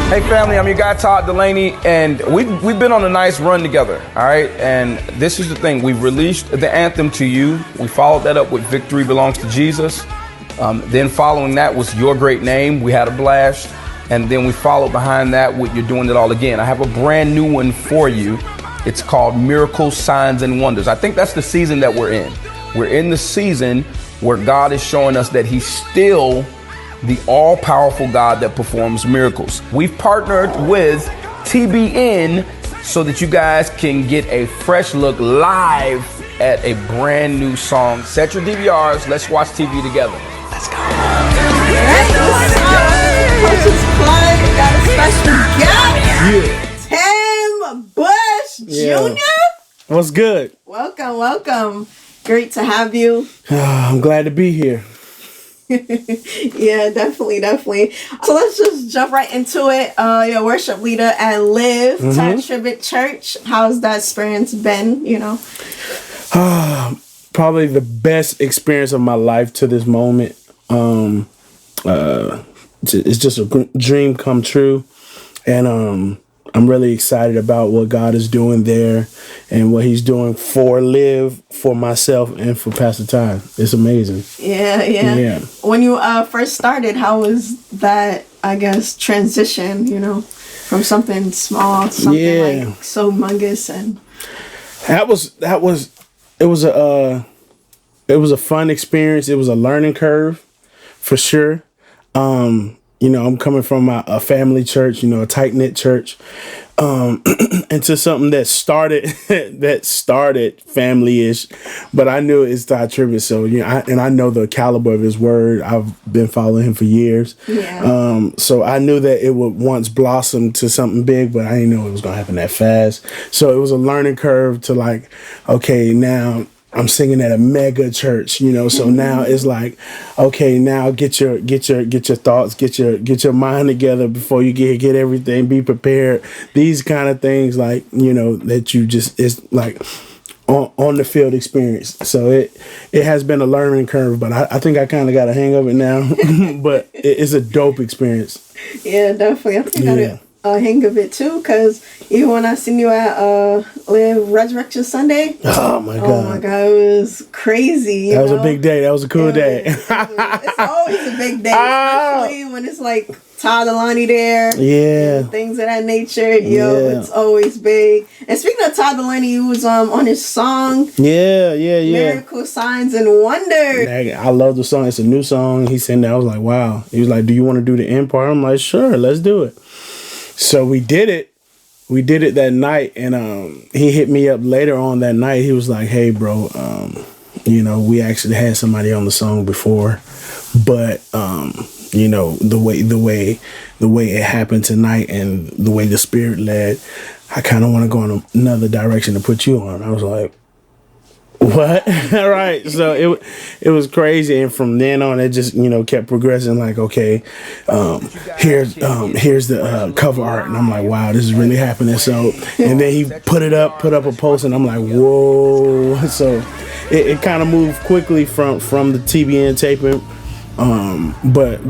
Hey family, I'm your guy Todd Dulaney, and we've been on a nice run together, all right? And this is the thing, we released the anthem To You. We followed that up with Victory Belongs to Jesus. Then following that was Your Great Name. We had a blast. And then we followed behind that with You're Doing It All Again. I have a brand new one for you. It's called Miracles, Signs, and Wonders. I think that's the season that we're in. We're in the season where God is showing us that He's still the all-powerful God that performs miracles. We've partnered with TBN so that you guys can get a fresh look live at a brand new song. Set your DVRs. Let's watch TV together. Let's go. Coach's Club got a special guest. Tim Bush Jr. What's good? Welcome. Great to have you. I'm glad to be here. Yeah, definitely. So let's just jump right into it. Your worship leader at Tye Tribbett Church. How's that experience been? Probably the best experience of my life to this moment. It's just a dream come true, and I'm really excited about what God is doing there and what He's doing for Live, for myself, and for Pastor Tye. It's amazing. Yeah. When you first started, how was that, I guess, transition, from something small to something like so humongous? And it was a fun experience. It was a learning curve for sure. I'm coming from a family church, a tight-knit church, into something that started family-ish, but I knew it's Tye Tribbett, so I know the caliber of his word. I've been following him for years. Yeah. So I knew that it would once blossom to something big, but I didn't know it was gonna happen that fast. So it was a learning curve to okay, now I'm singing at a mega church, so now it's okay, now get your thoughts, get your mind together before you get everything, be prepared. These kind of things that you just, it's on the field experience. So it has been a learning curve, but I think I kind of got a hang of it now, but it's a dope experience. Yeah, definitely. I think I got a hang of it too, because even when I seen you at Live Resurrection Sunday, oh my god, it was crazy. That was a big day. That was a cool day. It's always a big day, especially when it's like Todd Dulaney there, and things of that nature. It's always big. And speaking of Todd Dulaney, he was on his song, Miracles, Signs, and Wonders. I love the song. It's a new song. He sang that. I was like, wow. He was like, do you want to do the end part? I'm like, sure, let's do it. So we did it. We did it that night, and he hit me up later on that night. He was like, "Hey, bro, we actually had somebody on the song before, but the way it happened tonight and the way the Spirit led, I kind of want to go in another direction to put you on." I was like, what? All right. So it was crazy, and from then on it just kept progressing. Okay, here's the cover art, and I'm like, wow, this is really happening. So and then he put up a post, and I'm like, whoa. So it kind of moved quickly from the TBN taping, but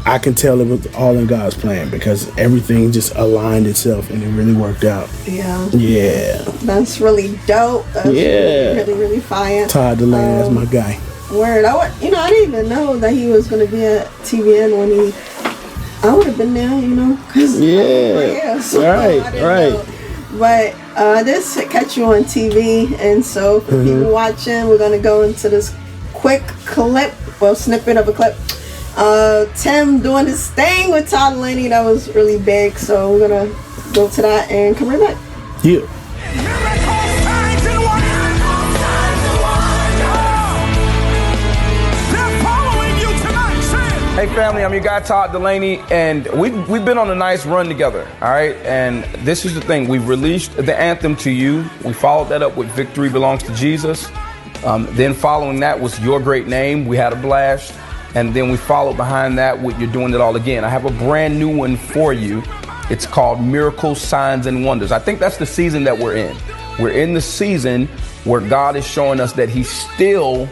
I can tell it was all in God's plan, because everything just aligned itself and it really worked out. Yeah. That's really dope. That's really fire. Todd Dulaney, that's my guy. Word. I didn't even know that he was going to be at TBN when I would have been there, cause right. But this catch you on TV, and so for people watching, we're going to go into this quick snippet of a clip. Tim doing his thing with Todd Dulaney, that was really big, so we're gonna go to that and come right back. Yeah. Hey family, I'm your guy Todd Dulaney, and we've been on a nice run together, all right? And this is the thing, we released the anthem To You. We followed that up with Victory Belongs to Jesus. Then following that was Your Great Name. We had a blast. And then we followed behind that with You're Doing It All Again. I have a brand new one for you. It's called Miracles, Signs, and Wonders. I think that's the season that we're in. We're in the season where God is showing us that He's still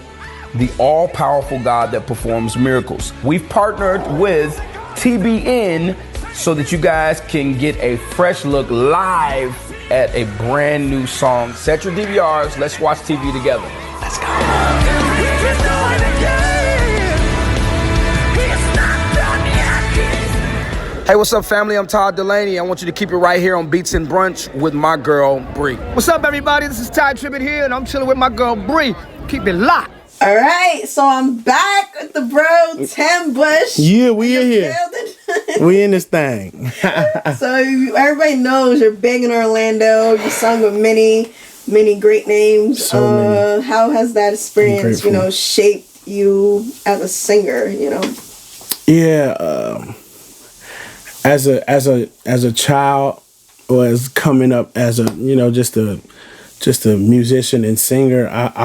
the all-powerful God that performs miracles. We've partnered with TBN so that you guys can get a fresh look live at a brand new song. Set your DVRs. Let's watch TV together. Let's go. Hey, what's up, family? I'm Todd Dulaney. I want you to keep it right here on Beats and Brunch with my girl, Bre. What's up, everybody? This is Tye Tribbett here, and I'm chilling with my girl, Bre. Keep it locked. All right, so I'm back with the bro, Tim Bush. Yeah, we in here. We in this thing. So everybody knows you're big in Orlando. You sung with many great names. So many. How has that experience, shaped you as a singer? Yeah. As a child, or as coming up as a just a musician and singer, I've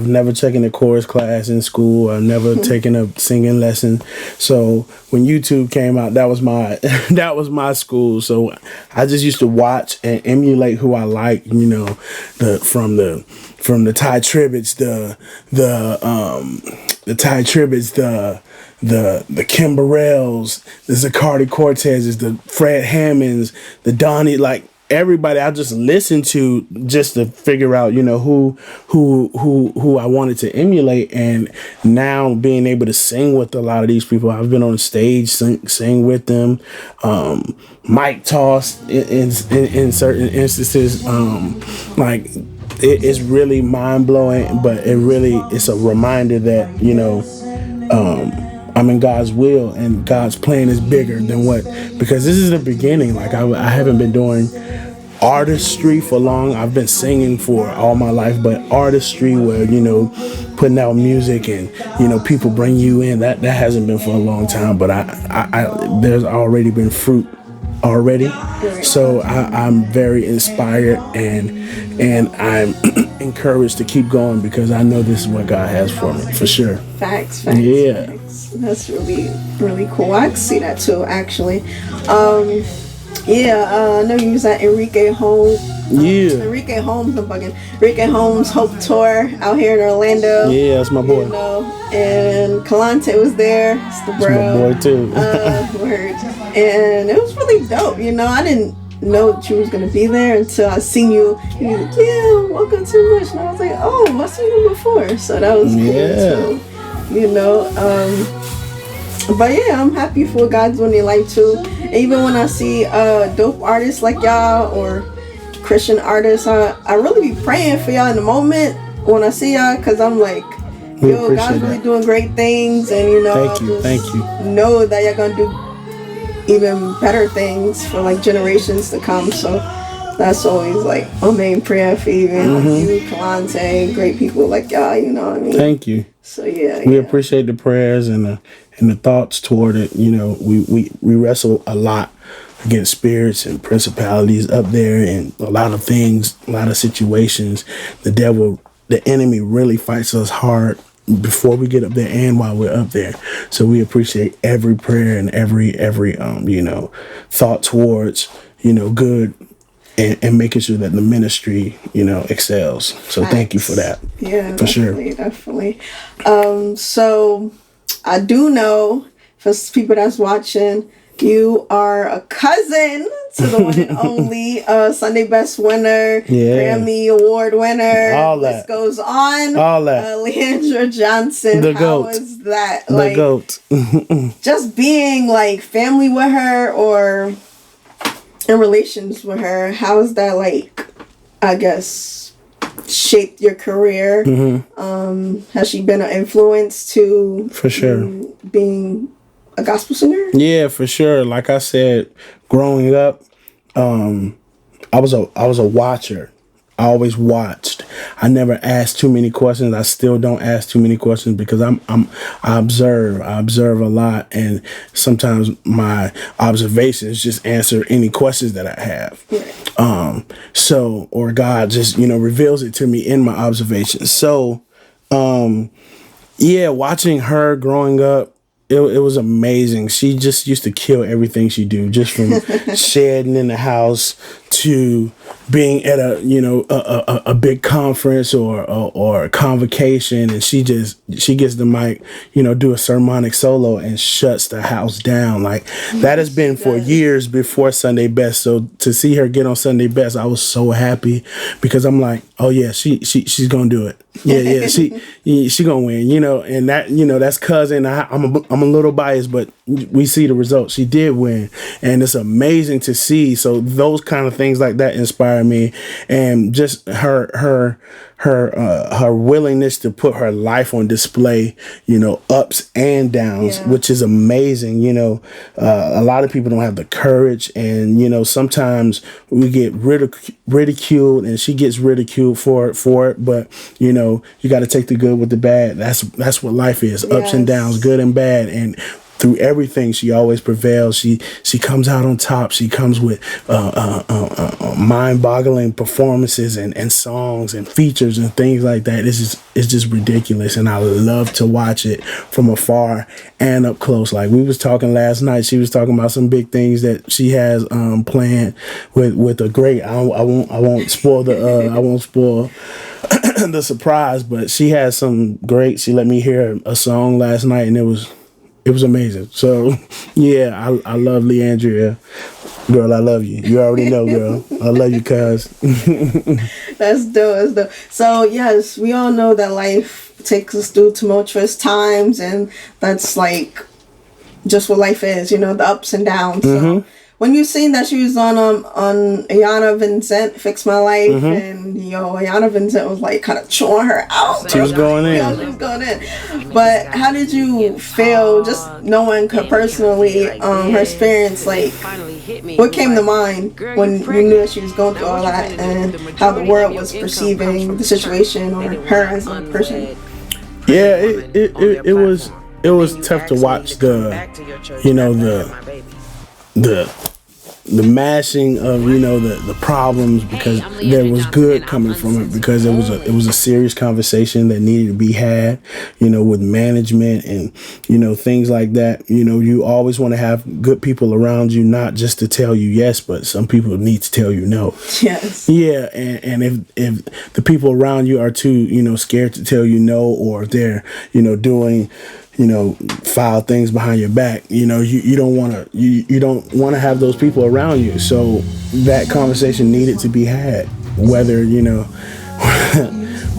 never taken a chorus class in school. I've never taken a singing lesson. So when YouTube came out, that was my school. So I just used to watch and emulate who I like. From the Tye Tribbetts, the Tye Tribbetts, the Kim Burrells, the Zaccardi Cortezes, the Fred Hammonds, the Donnie, like everybody I just listened to just to figure out, who I wanted to emulate. And now being able to sing with a lot of these people, I've been on stage, sing with them, mic toss in certain instances, it's really mind blowing, but it's a reminder that, I'm in God's will and God's plan is bigger than because this is the beginning. Like I haven't been doing artistry for long. I've been singing for all my life, but artistry where, putting out music and, people bring you in, that hasn't been for a long time, but I there's already been fruit already. So I'm very inspired and I'm encouraged to keep going because I know this is what God has for me, for sure. Facts. Yeah. Facts. That's really, really cool. I can see that too, actually. I know you was at Enrique Holmes. Yeah. Enrique Holmes, I'm bugging. Enrique Holmes Hope Tour out here in Orlando. Yeah, that's my boy. And Kalante was there. It's the bro. That's my boy too. Word. And it was really dope. I didn't know that you was gonna be there until I seen you. You were like, yeah, welcome to Brunch. And I was like, oh, I've seen you before. So that was cool too. But yeah, I'm happy for what God's doing in your life too. Even when I see dope artists like y'all or Christian artists, I really be praying for y'all in the moment when I see y'all, because I'm like, yo, God's really doing great things, and thank you. Know that you're gonna do even better things for like generations to come. So that's always like my main prayer for even you, Kalante, great people like y'all. You know what I mean? Thank you. So yeah, we appreciate the prayers and the thoughts toward it. We wrestle a lot against spirits and principalities up there, and a lot of things, a lot of situations. The enemy really fights us hard before we get up there and while we're up there. So we appreciate every prayer and every thought towards good and making sure that the ministry excels. So thank you for that. Yeah, for definitely. So I do know, for people that's watching, you are a cousin to the one and only Sunday Best winner, Grammy Award winner. All that. This goes on. All that. Leandria Johnson. The How GOAT. was that? The GOAT. Just being like family with her or in relations with her, how is that I guess, shaped your career? Has she been an influence to for sure being a gospel singer? Yeah, for sure. Like I said, growing up, I was a watcher. I always watched. I never asked too many questions. I still don't ask too many questions because I observe. I observe a lot, and sometimes my observations just answer any questions that I have. Right. Or God just reveals it to me in my observations. So, watching her growing up, it was amazing. She just used to kill everything she do, just from shedding in the house to being at a big conference or a convocation, and she gets the mic, do a sermonic solo and shuts the house down. Like, that has been for years before Sunday Best. So to see her get on Sunday Best, I was so happy, because I'm like, oh yeah, she's gonna do it. Yeah, she gonna win. And that that's cousin. I'm a little biased, but we see the results. She did win, and it's amazing to see. So those kind of things like that inspire me, and just her willingness to put her life on display, ups and downs, which is amazing. A lot of people don't have the courage, and sometimes we get ridiculed, and she gets ridiculed for it. But you got to take the good with the bad. That's what life is: ups and downs, good and bad, and through everything, she always prevails. She comes out on top. She comes with mind-boggling performances and songs and features and things like that. It's just ridiculous, and I love to watch it from afar and up close. Like we was talking last night, she was talking about some big things that she has planned with a great. I won't spoil the surprise, but she has some great. She let me hear a song last night, and it was amazing. So, yeah, I love Leandria. Girl, I love you. You already know, girl. I love you, cuz. That's dope. So, yes, we all know that life takes us through tumultuous times, and that's like just what life is, the ups and downs. So, when you seen that she was on Ayana Vincent, Fix My Life, and Ayana Vincent was like kind of chewing her out. She was going in. She was going in. But how did you feel, just knowing her personally, her experience, like what came to mind when you knew that she was going through all that, and how the world was perceiving the situation or her as a person? Yeah, it was tough to watch the mashing of the problems, because there was good coming from it, because it was a serious conversation that needed to be had with management and things like that. You always want to have good people around you, not just to tell you yes, but some people need to tell you no. Yes. Yeah, and if the people around you are too scared to tell you no, or they're doing foul things behind your back, you don't want to have those people around you. So that conversation needed to be had, whether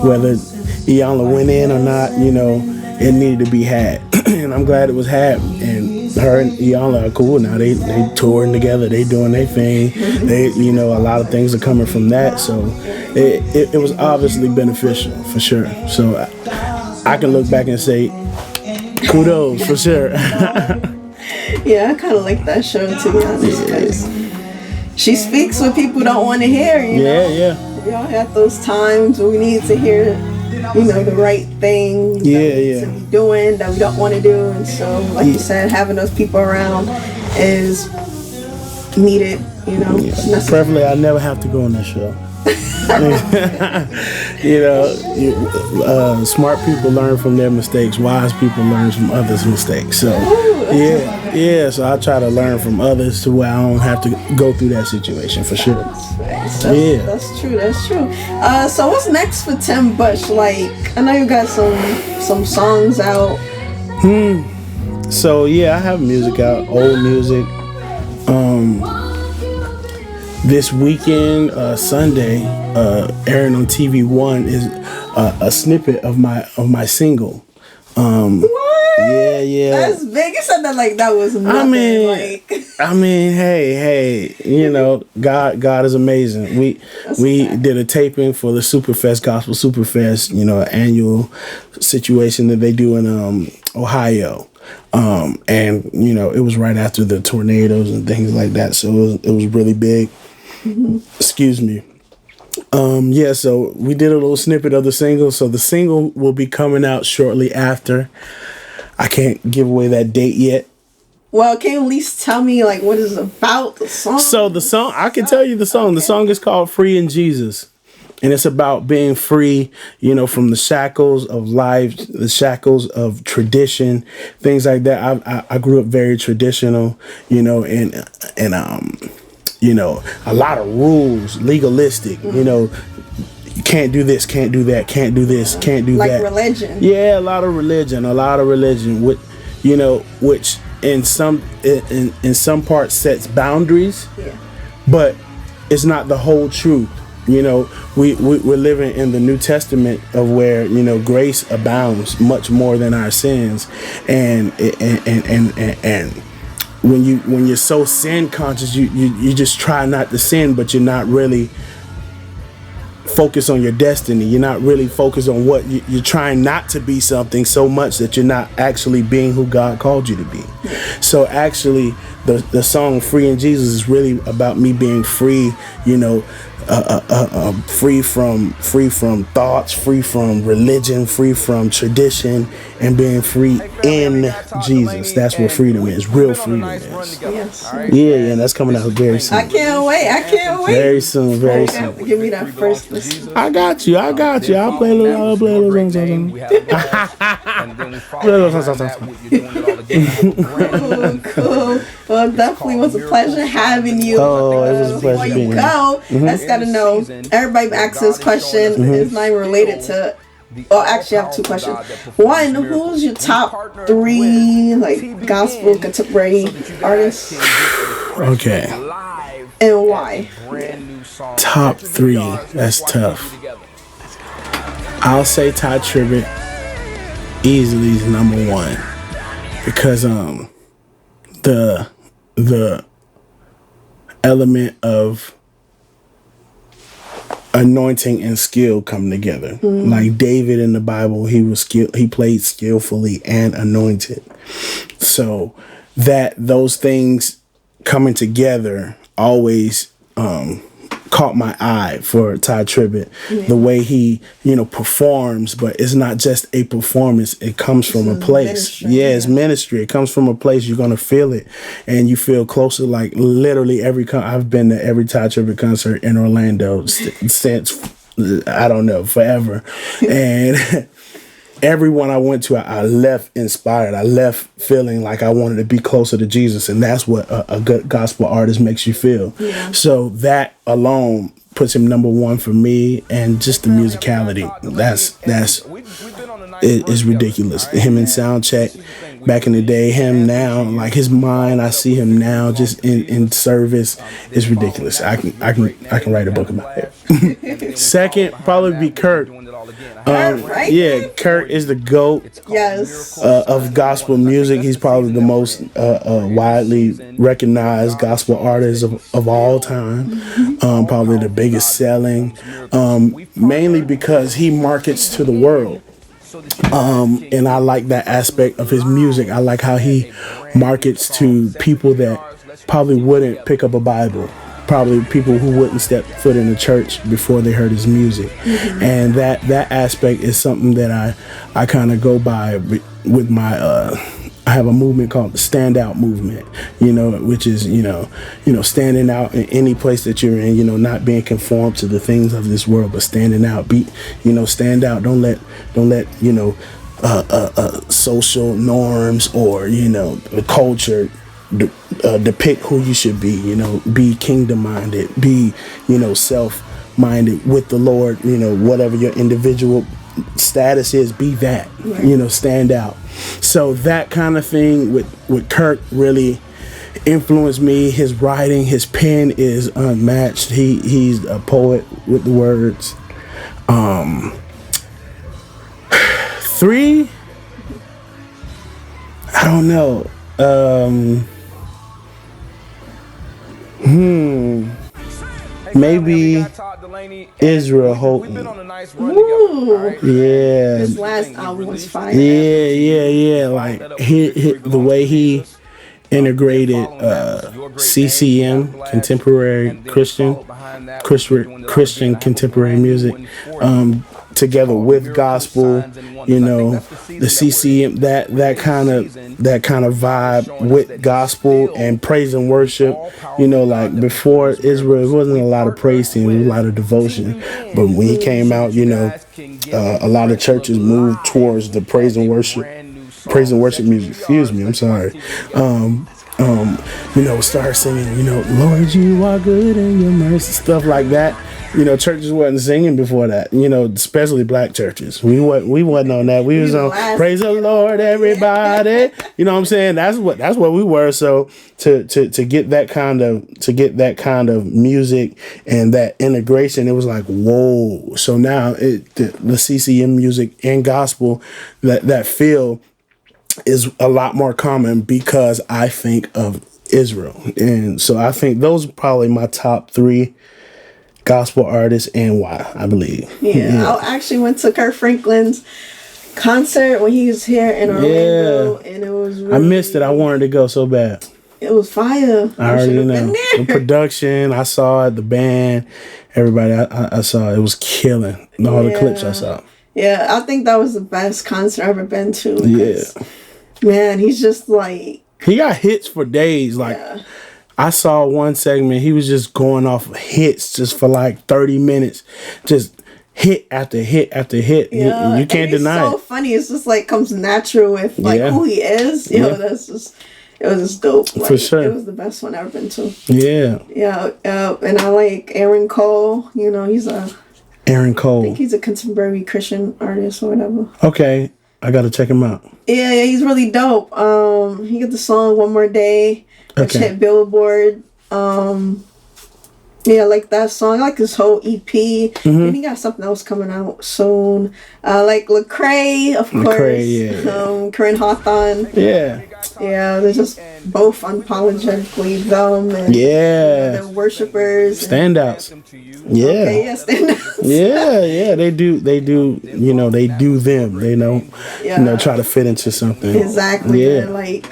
whether Iyanla went in or not. It needed to be had. And I'm glad it was had. And her and Iyanla are cool now. They touring together, they doing their thing. They a lot of things are coming from that. So it was obviously beneficial, for sure. So I can look back and say kudos, for sure. Yeah, I kind of like that show, to be honest, because she speaks what people don't want to hear. Yeah. We all have those times where we need to hear, the right thing to be doing that we don't want to do. And so, like you said, having those people around is needed. Preferably, I never have to go on that show. Smart people learn from their mistakes. Wise people learn from others' mistakes. So, so I try to learn from others to where I don't have to go through that situation, for sure. That's true. So what's next for Tim Bush? Like, I know you got some songs out. So I have music out, old music. This weekend, Sunday, airing on TV One is a snippet of my single. What? Yeah. That's big. You said that like that was nothing. Hey, God is amazing. We did a taping for the Superfest, Gospel Superfest, annual situation that they do in Ohio. And it was right after the tornadoes and things like that, so it was really big. Excuse me. So we did a little snippet of the single. So the single will be coming out shortly after. I can't give away that date yet. Well, can you at least tell me like what it's about, the song? So the song, I can tell you the song. Okay. The song is called "Free in Jesus." And it's about being free, from the shackles of life, the shackles of tradition, things like that. I grew up very traditional, and a lot of rules, legalistic, you can't do this, can't do that, can't do this, can't do that. Like religion. Yeah, a lot of religion, which in some parts sets boundaries, but it's not the whole truth. We're living in the New Testament of where grace abounds much more than our sins, and when you're so sin conscious, you just try not to sin, but you're not really focused on your destiny. You're not really focused on what you're trying not to be something so much that you're not actually being who God called you to be. So actually, the song "Free in Jesus" is really about me being free. Free from thoughts, free from religion, free from tradition, and being free in Jesus. That's what freedom is. Real freedom is. Yes. Yeah, that's coming out very soon. I can't wait. Very soon. Give me that first listen. I got you. I'll play a little song. Cool. Well, it definitely was a pleasure having you. Oh, it was a pleasure Before being you here. go, let's gotta know. Everybody asks this question. It's not even related to. Well, actually, I have two questions. One, who's your top 3 gospel contemporary artists? Okay. And why? Top 3. That's tough. I'll say Tye Tribbett easily is number 1 because the element of anointing and skill come together. Like David in the Bible, he played skillfully and anointed. So those things coming together always caught my eye for Tye Tribbett. The way he, performs, but it's not just a performance. It comes from a place. It's ministry. It comes from a place. You're going to feel it. And you feel closer, like literally I've been to every Tye Tribbett concert in Orlando since, I don't know, forever. And everyone I went to, I left inspired. I left feeling like I wanted to be closer to Jesus, and that's what a good gospel artist makes you feel. So that alone puts him number 1 for me, and just the musicality. It's ridiculous. Him in Soundcheck back in the day, him now, like his mind, I see him now just in service. It's ridiculous. I can write a book about it. Second, probably be Kurt. Kurt is the GOAT of gospel music. He's probably the most widely recognized gospel artist of all time. Probably the biggest selling, mainly because he markets to the world. And I like that aspect of his music. I like how he markets to people that probably wouldn't pick up a Bible. Probably people who wouldn't step foot in a church before they heard his music. And that aspect is something that I kind of go by with my I have a movement called the Standout Movement, which is, standing out in any place that you're in, not being conformed to the things of this world, but standing out. Stand out. Don't let social norms or, the culture depict who you should be. Be kingdom-minded, be, self-minded with the Lord, whatever your individual status is, be that, stand out. So that kind of thing with Kurt really influenced me. His writing, his pen is unmatched. He's a poet with the words. 3, I don't know. Maybe Israel Houghton. Yeah. His last album was fire. Yeah. Like the way he integrated CCM, contemporary Christian contemporary music, together with gospel, you know, the CCM, that kind of vibe with gospel and praise and worship. You know, like before Israel, it wasn't a lot of praise team, it was a lot of devotion. But when he came out, you know, a lot of churches moved towards the praise and worship music. Excuse me, I'm sorry. You know, start singing, you know, Lord, you are good and your mercy, stuff like that. You know, churches wasn't singing before that, you know, especially black churches. We wasn't on that. We was on praise the Lord, everybody. You know what I'm saying? That's what we were. So to get that kind of music and that integration, it was like, whoa. So now the CCM music and gospel, that feel is a lot more common because I think of Israel. And so I think those are probably my top 3 gospel artists and why, I believe. Yeah. I actually went to Kirk Franklin's concert when he was here in Orlando, and it was really, I missed it. I wanted to go so bad. It was fire. I already know. The production, I saw it, the band, everybody I saw, it was killing. All the clips I saw. Yeah, I think that was the best concert I've ever been to. Yeah. Man, he's just like... He got hits for days. Like, I saw one segment, he was just going off of hits just for like 30 minutes. Just hit after hit after hit. Yeah. You can't deny it. It's so funny. It's just like comes natural with like who he is. You know, that's just... It was just dope. Like, for sure. It was the best one I've ever been to. Yeah. Yeah. And I like Aaron Cole. You know, Aaron Cole. I think he's a contemporary Christian artist or whatever. Okay. I got to check him out. Yeah, he's really dope. He got the song One More Day, which hit Billboard. Yeah, I like that song. I like his whole EP. And he got something else coming out soon. Like Lecrae, of course. Lecrae, Corinne Hawthorne. Yeah. Yeah, they're just both unapologetically them. And they're worshipers. Standouts. Yeah. Okay, yeah, standouts. yeah, they do, you know, they do them. They don't, you know, try to fit into something. Exactly. Yeah. They're like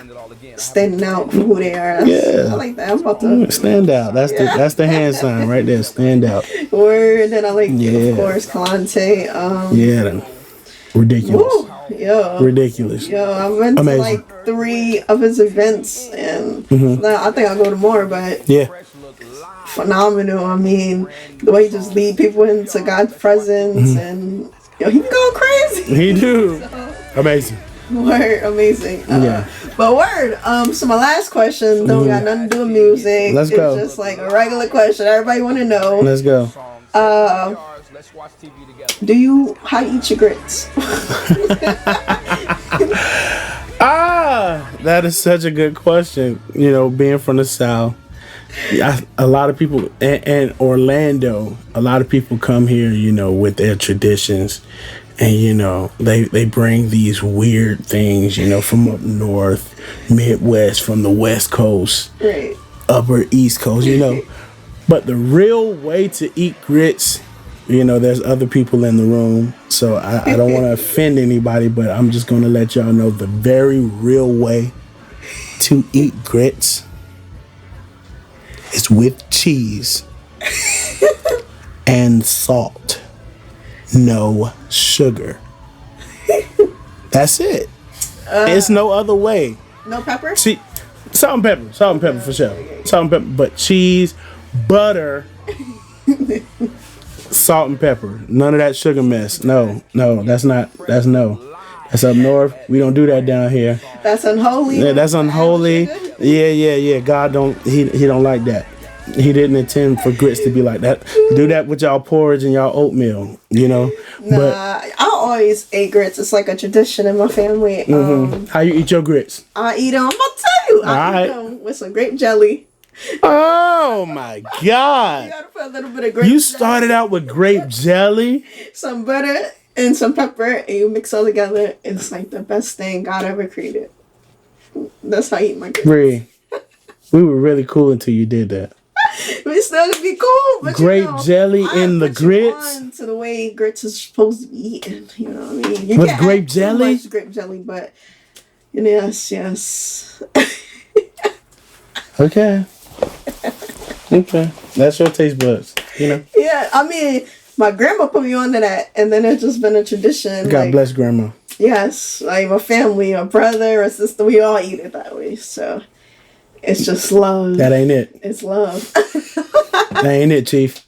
standing out for who they are. I like that. I'm about to stand out. That's the hand sign right there. Stand out. Word. And I like, of course, Kalante. Ridiculous. Woo. Yeah. Ridiculous. Yo, I went to like 3 of his events, and I think I'll go to more, but phenomenal. I mean, the way he just lead people into God's presence, and he be going crazy. He do. Amazing. Word, amazing. But word, so my last question don't got nothing to do with music. Let's go. It's just like a regular question everybody want to know. Let's go. How you eat your grits? That is such a good question. You know, being from the South, a lot of people, and Orlando, a lot of people come here, you know, with their traditions. And, you know, they bring these weird things, you know, from up north, Midwest, from the West Coast, Upper East Coast, you know. But the real way to eat grits, you know, there's other people in the room, so I don't want to offend anybody, but I'm just going to let y'all know the very real way to eat grits is with cheese and salt. No sugar. That's it. It's no other way. No pepper? Salt and pepper for sure. Salt and pepper, but cheese, butter, salt and pepper. None of that sugar mess. No, that's up north. We don't do that down here. That's unholy. Yeah, that's unholy. Yeah. God he don't like that. He didn't intend for grits to be like that. Do that with y'all porridge and y'all oatmeal, you know. But I always ate grits. It's like a tradition in my family. How you eat your grits? I eat them. I'm gonna tell you. I eat them with some grape jelly. Oh my God! You gotta put a little bit of grape. You started out with grape jelly, some butter, and some pepper, and you mix all together. It's like the best thing God ever created. That's how I eat my grits. Bre, we were really cool until you did that. We still gonna be cool, but grape jelly in the grits. On to the way grits is supposed to be eaten. You know what I mean? You with grape jelly? Too much grape jelly, but yes. Okay. That's your taste buds, you know. Yeah, I mean, my grandma put me on to that, and then it's just been a tradition. God like, bless grandma. Yes, like my family, my brother, or sister, we all eat it that way. So it's just love. That ain't it. It's love. That ain't it, Chief.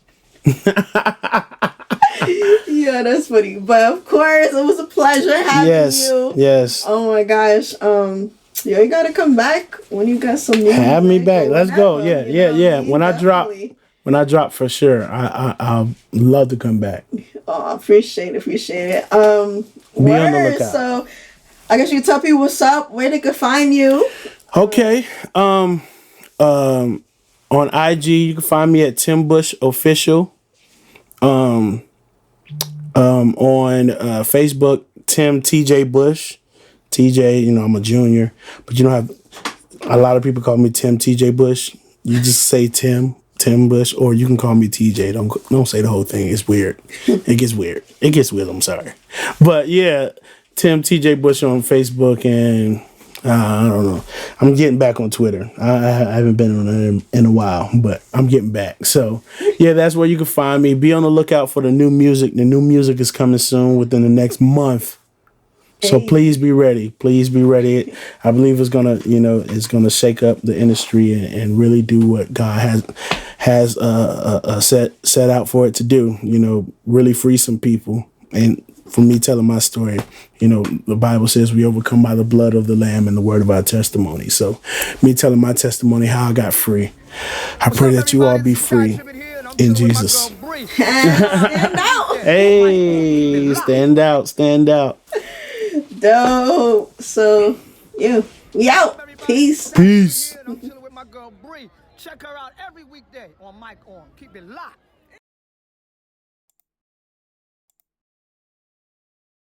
Yeah, that's funny. But of course, it was a pleasure having you. Yes. Oh my gosh. Yeah, you gotta come back when you got some music. Have me back. Let's go. Yeah, yeah. When I drop for sure, I'll love to come back. Oh, appreciate it. Be on the lookout. So I guess you can tell people what's up, where they can find you. Okay. On IG, you can find me at Tim Bush Official. On Facebook, Tim TJ Bush. TJ, I'm a junior, but you don't have a lot of people call me Tim TJ Bush. You just say Tim Bush, or you can call me TJ. Don't say the whole thing. It's weird. It gets weird. I'm sorry, but yeah, Tim TJ Bush on Facebook, and I don't know. I'm getting back on Twitter. I haven't been on it in a while, but I'm getting back. So yeah, that's where you can find me. Be on the lookout for the new music. The new music is coming soon, within the next month. So please be ready. Please be ready. I believe it's gonna shake up the industry and really do what God has set out for it to do. Really free some people. And for me telling my story, the Bible says we overcome by the blood of the Lamb and the word of our testimony. So me telling my testimony how I got free. I pray that you all be free in Jesus. Stand out. Hey, stand out. Dope. So, yeah. We out. Peace. Peace. I'm chilling with my girl Bre. Check her out every weekday on Mic On. Keep it locked.